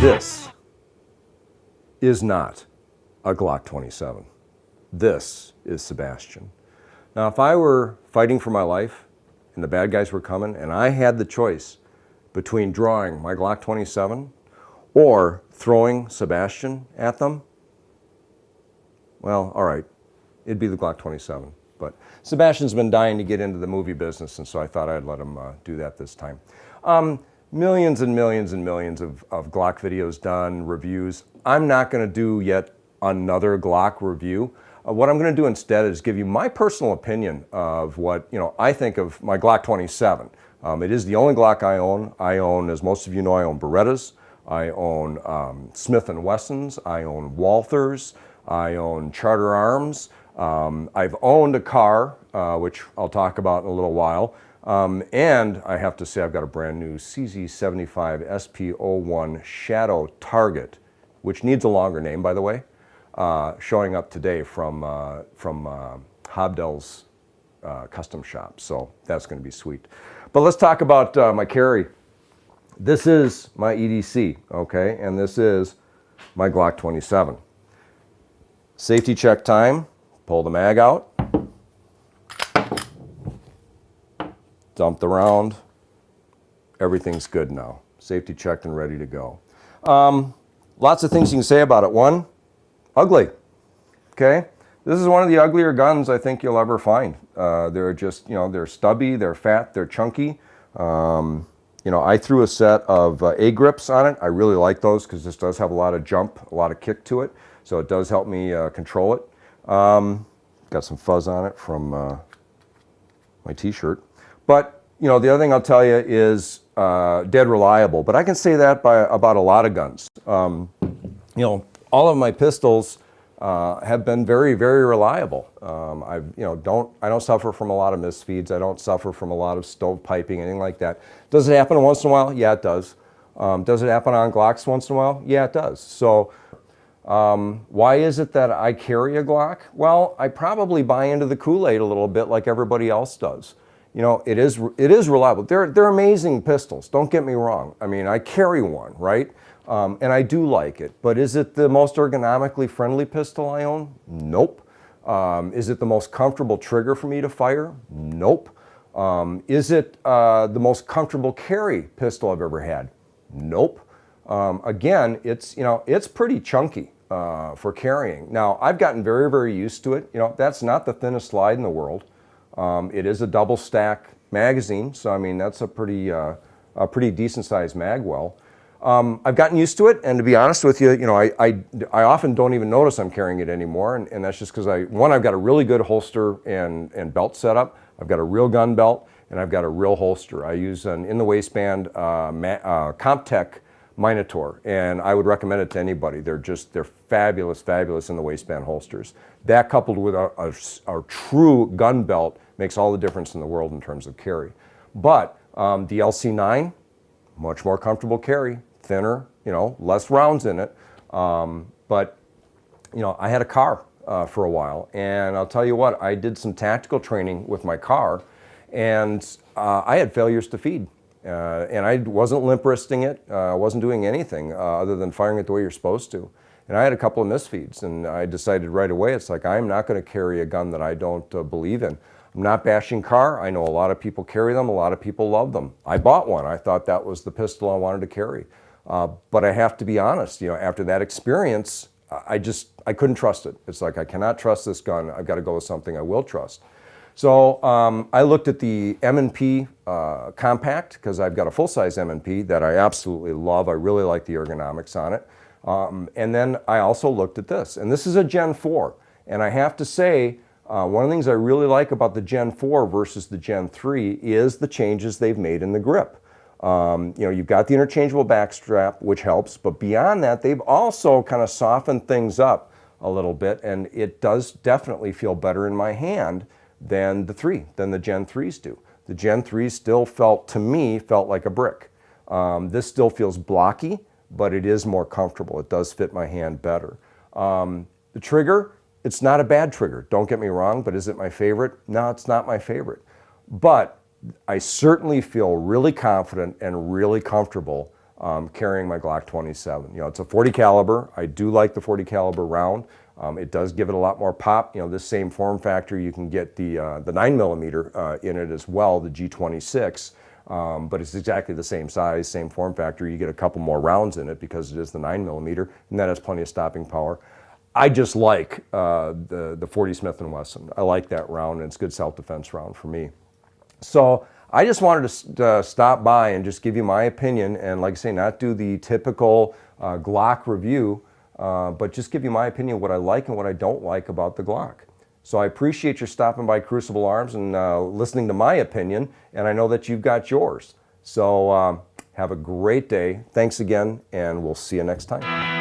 This is not a Glock 27. This is Sebastian. Now, if I were fighting for my life and the bad guys were coming and I had the choice between drawing my Glock 27 or throwing Sebastian at them, well, all right, it'd be the Glock 27. But Sebastian's been dying to get into the movie business, and so I thought I'd let him do that this time. Millions and millions and millions of Glock videos done, reviews. I'm not going to do yet another Glock review. What I'm going to do instead is give you my personal opinion of what I think of my Glock 27. It is the only Glock I own. I own, as most of you know, I own Berettas. I own Smith & Wessons. I own Walthers. I own Charter Arms. I've owned a car, which I'll talk about in a little while. And I have to say I've got a brand new CZ75 SP01 Shadow Target, which needs a longer name, by the way, showing up today from Hobdell's custom shop. So that's going to be sweet. But let's talk about my carry. This is my EDC, okay? And this is my Glock 27. Safety check time. Pull the mag out. Dump the round. Everything's good now. Safety checked and ready to go. Lots of things you can say about it. One, ugly. Okay? This is one of the uglier guns I think you'll ever find. They're just, they're stubby, they're fat, they're chunky. I threw a set of A grips on it. I really like those because this does have a lot of jump, a lot of kick to it. So it does help me control it. Got some fuzz on it from my t-shirt. But, the other thing I'll tell you is dead reliable. But I can say that about a lot of guns. All of my pistols have been very, very reliable. I don't suffer from a lot of misfeeds. I don't suffer from a lot of stovepiping, anything like that. Does it happen once in a while? Yeah, it does. Does it happen on Glocks once in a while? Yeah, it does. So why is it that I carry a Glock? Well, I probably buy into the Kool-Aid a little bit like everybody else does. It is reliable. They're amazing pistols, don't get me wrong. I mean, I carry one, right? And I do like it. But is it the most ergonomically friendly pistol I own? Nope. Is it the most comfortable trigger for me to fire? Nope. Is it the most comfortable carry pistol I've ever had? Nope. Again, it's pretty chunky for carrying. Now, I've gotten very, very used to it. That's not the thinnest slide in the world. It is a double stack magazine, so I mean that's a pretty decent sized mag well. I've gotten used to it, and to be honest with you, I often don't even notice I'm carrying it anymore, and that's just because I've got a really good holster and belt setup. I've got a real gun belt, and I've got a real holster. I use an in the waistband Comptech Minotaur, and I would recommend it to anybody. They're fabulous, fabulous in the waistband holsters. That coupled with a true gun belt makes all the difference in the world in terms of carry. But the LC9, much more comfortable carry, thinner, less rounds in it. But I had a car for a while, and I'll tell you what, I did some tactical training with my car, and I had failures to feed. And I wasn't limp wristing it, wasn't doing anything other than firing it the way you're supposed to. And I had a couple of misfeeds, and I decided right away, it's like, I'm not going to carry a gun that I don't believe in. I'm not bashing car. I know a lot of people carry them. A lot of people love them. I bought one. I thought that was the pistol I wanted to carry. But I have to be honest, after that experience, I couldn't trust it. It's like, I cannot trust this gun. I've got to go with something I will trust. So I looked at the M&P Compact, because I've got a full-size M&P that I absolutely love. I really like the ergonomics on it. And then I also looked at this, and this is a Gen 4. And I have to say, one of the things I really like about the Gen 4 versus the Gen 3 is the changes they've made in the grip. You've got the interchangeable back strap, which helps, but beyond that, they've also kind of softened things up a little bit, and it does definitely feel better in my hand than the Gen 3s do. The Gen 3s still felt like a brick. This still feels blocky, but it is more comfortable. It does fit my hand better. The trigger, it's not a bad trigger, don't get me wrong, but is it my favorite? No, it's not my favorite. But I certainly feel really confident and really comfortable carrying my Glock 27. You know, it's a 40 caliber. I do like the 40 caliber round. It does give it a lot more pop. You know, this same form factor, you can get the 9mm in it as well, the G26. But it's exactly the same size, same form factor. You get a couple more rounds in it because it is the 9mm, and that has plenty of stopping power. I just like the 40 Smith & Wesson. I like that round, and it's a good self-defense round for me. So I just wanted to stop by and just give you my opinion, and like I say, not do the typical Glock review, but just give you my opinion, what I like and what I don't like about the Glock. So I appreciate your stopping by Crucible Arms and listening to my opinion, and I know that you've got yours. So have a great day. Thanks again, and we'll see you next time.